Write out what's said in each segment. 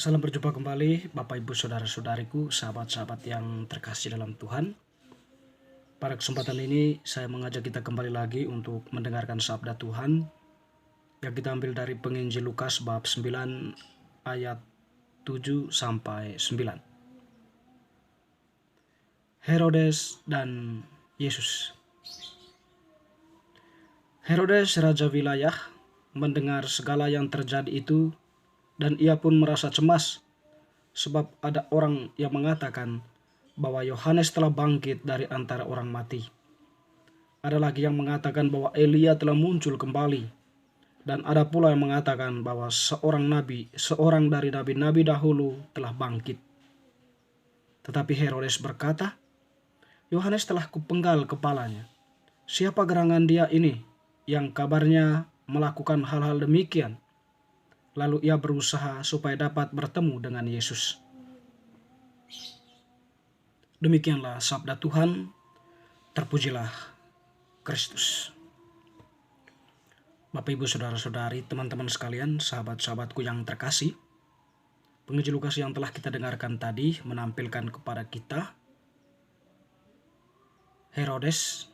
Salam berjumpa kembali Bapak Ibu Saudara-saudariku, sahabat-sahabat yang terkasih dalam Tuhan. Pada kesempatan ini saya mengajak kita kembali lagi untuk mendengarkan sabda Tuhan yang kita ambil dari penginjil Lukas bab 9 ayat 7 sampai 9. Herodes dan Yesus. Herodes raja wilayah mendengar segala yang terjadi itu, dan ia pun merasa cemas sebab ada orang yang mengatakan bahwa Yohanes telah bangkit dari antara orang mati. Ada lagi yang mengatakan bahwa Elia telah muncul kembali, dan ada pula yang mengatakan bahwa seorang dari nabi-nabi dahulu telah bangkit. Tetapi Herodes berkata, Yohanes telah kupenggal kepalanya. Siapa gerangan dia ini yang kabarnya melakukan hal-hal demikian? Lalu ia berusaha supaya dapat bertemu dengan Yesus. Demikianlah sabda Tuhan, terpujilah Kristus. Bapak Ibu Saudara-saudari, teman-teman sekalian, sahabat-sahabatku yang terkasih, penginjil Lukas yang telah kita dengarkan tadi menampilkan kepada kita Herodes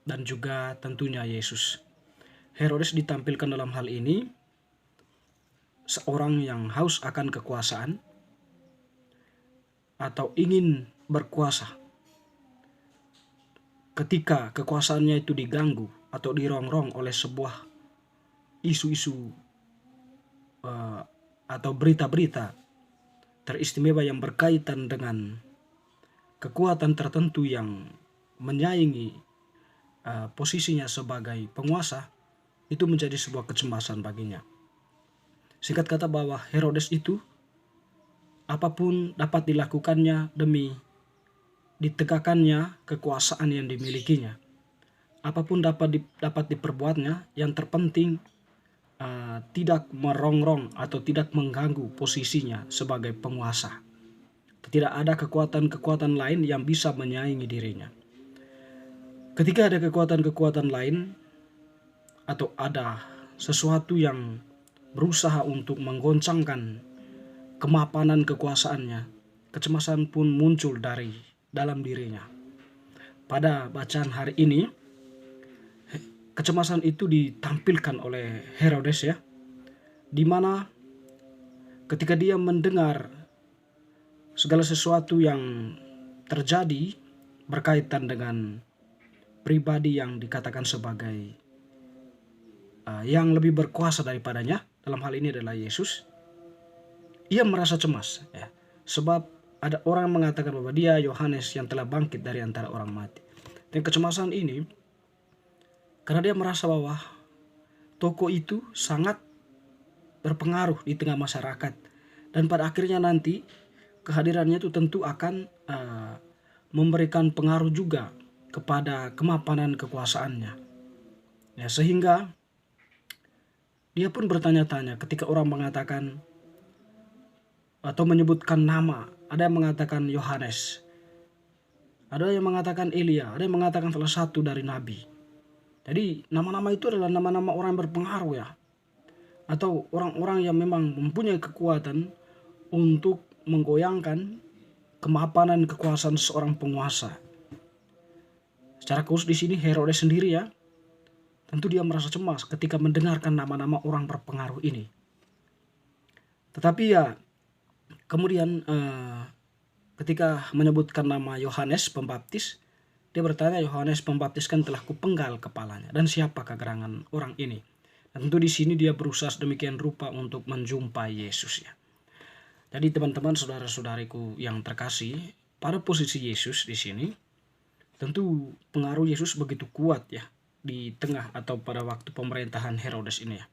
dan juga tentunya Yesus. Herodes ditampilkan dalam hal ini seorang yang haus akan kekuasaan atau ingin berkuasa. Ketika kekuasaannya itu diganggu atau dirongrong oleh sebuah isu-isu atau berita-berita teristimewa yang berkaitan dengan kekuatan tertentu yang menyaingi posisinya sebagai penguasa, itu menjadi sebuah kecemasan baginya. Singkat kata bahwa Herodes itu apapun dapat dilakukannya demi ditegakkannya kekuasaan yang dimilikinya. Apapun dapat diperbuatnya, yang terpenting tidak merongrong atau tidak mengganggu posisinya sebagai penguasa. Tidak ada kekuatan-kekuatan lain yang bisa menyaingi dirinya. Ketika ada kekuatan-kekuatan lain atau ada sesuatu yang berusaha untuk menggoncangkan kemapanan kekuasaannya, kecemasan pun muncul dari dalam dirinya. Pada bacaan hari ini, kecemasan itu ditampilkan oleh Herodes, ya, di mana ketika dia mendengar segala sesuatu yang terjadi berkaitan dengan pribadi yang dikatakan sebagai yang lebih berkuasa daripadanya, dalam hal ini adalah Yesus, ia merasa cemas, ya, sebab ada orang mengatakan bahwa dia Yohanes yang telah bangkit dari antara orang mati. Dan kecemasan ini karena dia merasa bahwa tokoh itu sangat berpengaruh di tengah masyarakat, dan pada akhirnya nanti kehadirannya itu tentu akan memberikan pengaruh juga kepada kemapanan kekuasaannya, ya, sehingga dia pun bertanya-tanya ketika orang mengatakan atau menyebutkan nama. Ada yang mengatakan Yohanes, ada yang mengatakan Elia, ada yang mengatakan salah satu dari nabi. Jadi nama-nama itu adalah nama-nama orang yang berpengaruh, ya, atau orang-orang yang memang mempunyai kekuatan untuk menggoyangkan kemapanan kekuasaan seorang penguasa. Secara khusus di sini Herodes sendiri, ya, tentu dia merasa cemas ketika mendengarkan nama-nama orang berpengaruh ini. Tetapi ya kemudian ketika menyebutkan nama Yohanes Pembaptis, dia bertanya, Yohanes Pembaptis kan telah kupenggal kepalanya, dan siapakah gerangan orang ini? Dan tentu di sini dia berusaha sedemikian rupa untuk menjumpai Yesus, ya. Jadi teman-teman, saudara-saudariku yang terkasih, pada posisi Yesus di sini, tentu pengaruh Yesus begitu kuat, ya, di tengah atau pada waktu pemerintahan Herodes ini, ya.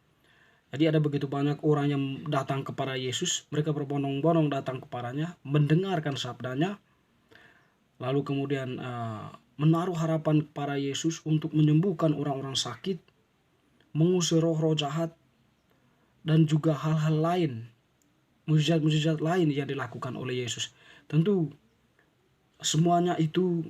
Jadi ada begitu banyak orang yang datang kepada Yesus, mereka berbondong-bondong datang kepadanya, mendengarkan sabdanya, lalu kemudian menaruh harapan kepada Yesus untuk menyembuhkan orang-orang sakit, mengusir roh-roh jahat, dan juga hal-hal lain, mukjizat-mukjizat lain yang dilakukan oleh Yesus. Tentu semuanya itu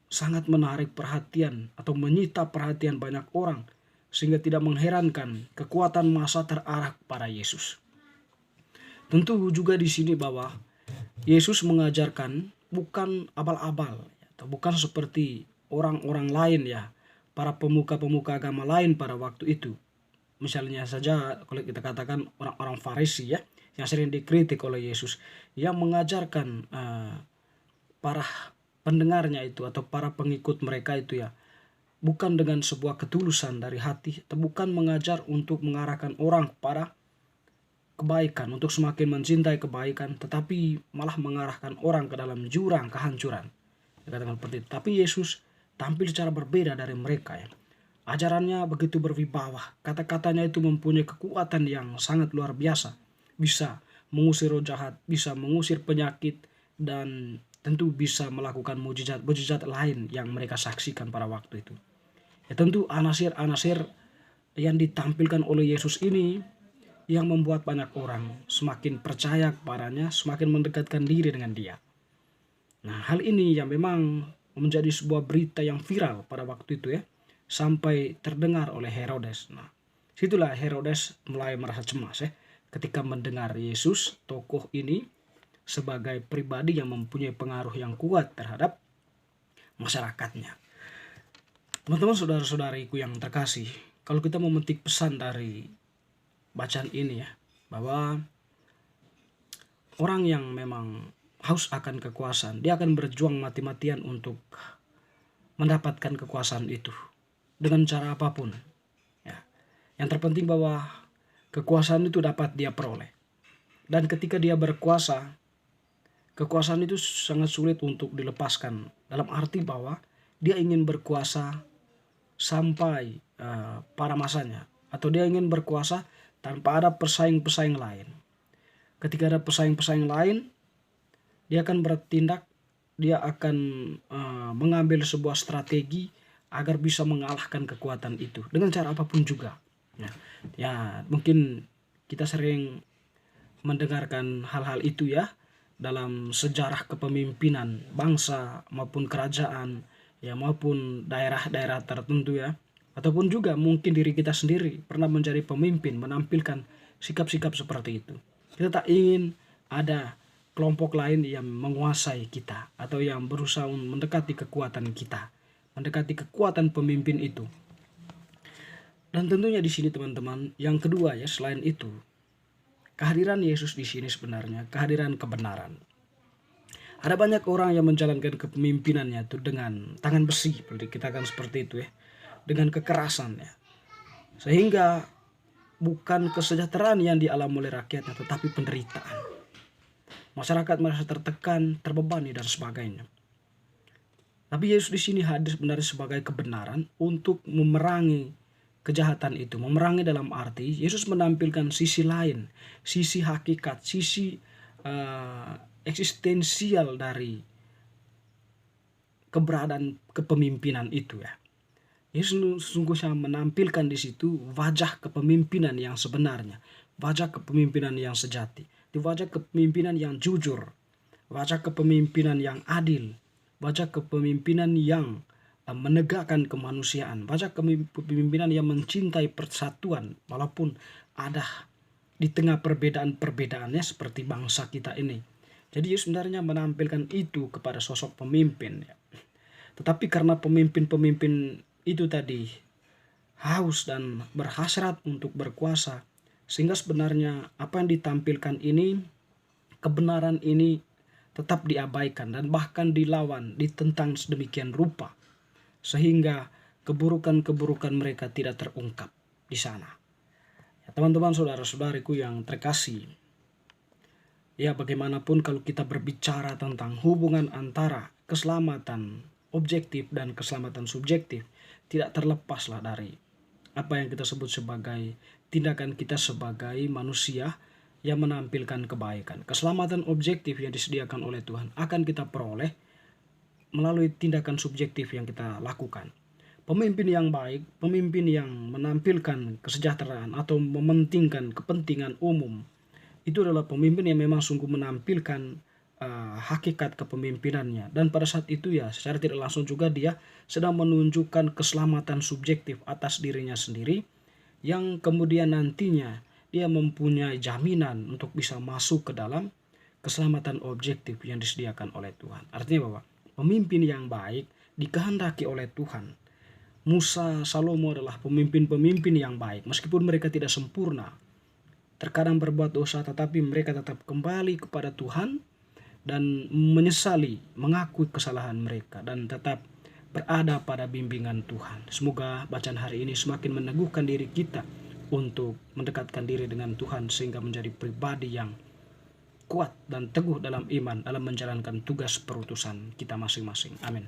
sangat menarik perhatian atau menyita perhatian banyak orang, sehingga tidak mengherankan kekuatan massa terarah kepada Yesus. Tentu juga di sini bahwa Yesus mengajarkan bukan abal-abal atau bukan seperti orang-orang lain ya, para pemuka-pemuka agama lain pada waktu itu. Misalnya saja kalau kita katakan orang-orang Farisi ya, yang sering dikritik oleh Yesus, yang mengajarkan para pendengarnya itu atau para pengikut mereka itu ya, bukan dengan sebuah ketulusan dari hati, atau bukan mengajar untuk mengarahkan orang pada kebaikan, untuk semakin mencintai kebaikan, tetapi malah mengarahkan orang ke dalam jurang kehancuran. Dikatakan seperti itu. Tapi Yesus tampil secara berbeda dari mereka ya. Ajarannya begitu berwibawa, kata-katanya itu mempunyai kekuatan yang sangat luar biasa. Bisa mengusir roh jahat, bisa mengusir penyakit, dan tentu bisa melakukan mujizat-mujizat lain yang mereka saksikan pada waktu itu. Ya tentu anasir-anasir yang ditampilkan oleh Yesus ini yang membuat banyak orang semakin percaya kepadanya, semakin mendekatkan diri dengan dia. Nah, hal ini yang memang menjadi sebuah berita yang viral pada waktu itu ya, sampai terdengar oleh Herodes. Nah, situlah Herodes mulai merasa cemas ya, ketika mendengar Yesus, tokoh ini, sebagai pribadi yang mempunyai pengaruh yang kuat terhadap masyarakatnya. Teman-teman, saudara-saudariku yang terkasih, kalau kita memetik pesan dari bacaan ini ya, bahwa orang yang memang haus akan kekuasaan, dia akan berjuang mati-matian untuk mendapatkan kekuasaan itu dengan cara apapun ya. Yang terpenting bahwa kekuasaan itu dapat dia peroleh, dan ketika dia berkuasa, kekuasaan itu sangat sulit untuk dilepaskan, dalam arti bahwa dia ingin berkuasa sampai pada masanya, atau dia ingin berkuasa tanpa ada pesaing-pesaing lain. Ketika ada pesaing-pesaing lain, dia akan bertindak, dia akan mengambil sebuah strategi agar bisa mengalahkan kekuatan itu dengan cara apapun juga. Ya, mungkin kita sering mendengarkan hal-hal itu ya dalam sejarah kepemimpinan bangsa maupun kerajaan ya, maupun daerah-daerah tertentu ya, ataupun juga mungkin diri kita sendiri pernah menjadi pemimpin, menampilkan sikap-sikap seperti itu. Kita tak ingin ada kelompok lain yang menguasai kita atau yang berusaha mendekati kekuatan kita, mendekati kekuatan pemimpin itu. Dan tentunya di sini teman-teman, yang kedua ya, selain itu, kehadiran Yesus di sini sebenarnya kehadiran kebenaran. Ada banyak orang yang menjalankan kepemimpinannya itu dengan tangan besi, kita kan seperti itu ya, dengan kekerasan ya, sehingga bukan kesejahteraan yang dialami oleh rakyatnya, tetapi penderitaan. Masyarakat merasa tertekan, terbebani dan sebagainya. Tapi Yesus di sini hadir sebenarnya sebagai kebenaran untuk memerangi kejahatan itu. Memerangi dalam arti Yesus menampilkan sisi lain, sisi hakikat, sisi eksistensial dari keberadaan kepemimpinan itu ya. Yesus sungguhnya menampilkan di situ wajah kepemimpinan yang sebenarnya, wajah kepemimpinan yang sejati, di wajah kepemimpinan yang jujur, wajah kepemimpinan yang adil, wajah kepemimpinan yang menegakkan kemanusiaan, wajah kepemimpinan yang mencintai persatuan walaupun ada di tengah perbedaan-perbedaannya seperti bangsa kita ini. Jadi Yesus sebenarnya menampilkan itu kepada sosok pemimpin ya. Tetapi karena pemimpin-pemimpin itu tadi haus dan berhasrat untuk berkuasa, sehingga sebenarnya apa yang ditampilkan ini, kebenaran ini tetap diabaikan dan bahkan dilawan, ditentang sedemikian rupa, sehingga keburukan-keburukan mereka tidak terungkap di sana. Ya, teman-teman, saudara-saudariku yang terkasih, ya bagaimanapun kalau kita berbicara tentang hubungan antara keselamatan objektif dan keselamatan subjektif, tidak terlepaslah dari apa yang kita sebut sebagai tindakan kita sebagai manusia yang menampilkan kebaikan. Keselamatan objektif yang disediakan oleh Tuhan akan kita peroleh melalui tindakan subjektif yang kita lakukan. Pemimpin yang baik, pemimpin yang menampilkan kesejahteraan atau mementingkan kepentingan umum, itu adalah pemimpin yang memang sungguh menampilkan hakikat kepemimpinannya. Dan pada saat itu ya, secara tidak langsung juga dia sedang menunjukkan keselamatan subjektif atas dirinya sendiri, yang kemudian nantinya dia mempunyai jaminan untuk bisa masuk ke dalam keselamatan objektif yang disediakan oleh Tuhan. Artinya bahwa pemimpin yang baik dikehendaki oleh Tuhan. Musa, Salomo adalah pemimpin-pemimpin yang baik. Meskipun mereka tidak sempurna, terkadang berbuat dosa, tetapi mereka tetap kembali kepada Tuhan dan menyesali, mengakui kesalahan mereka, dan tetap berada pada bimbingan Tuhan. Semoga bacaan hari ini semakin meneguhkan diri kita untuk mendekatkan diri dengan Tuhan, sehingga menjadi pribadi yang kuat dan teguh dalam iman, dalam menjalankan tugas perutusan kita masing-masing. Amin.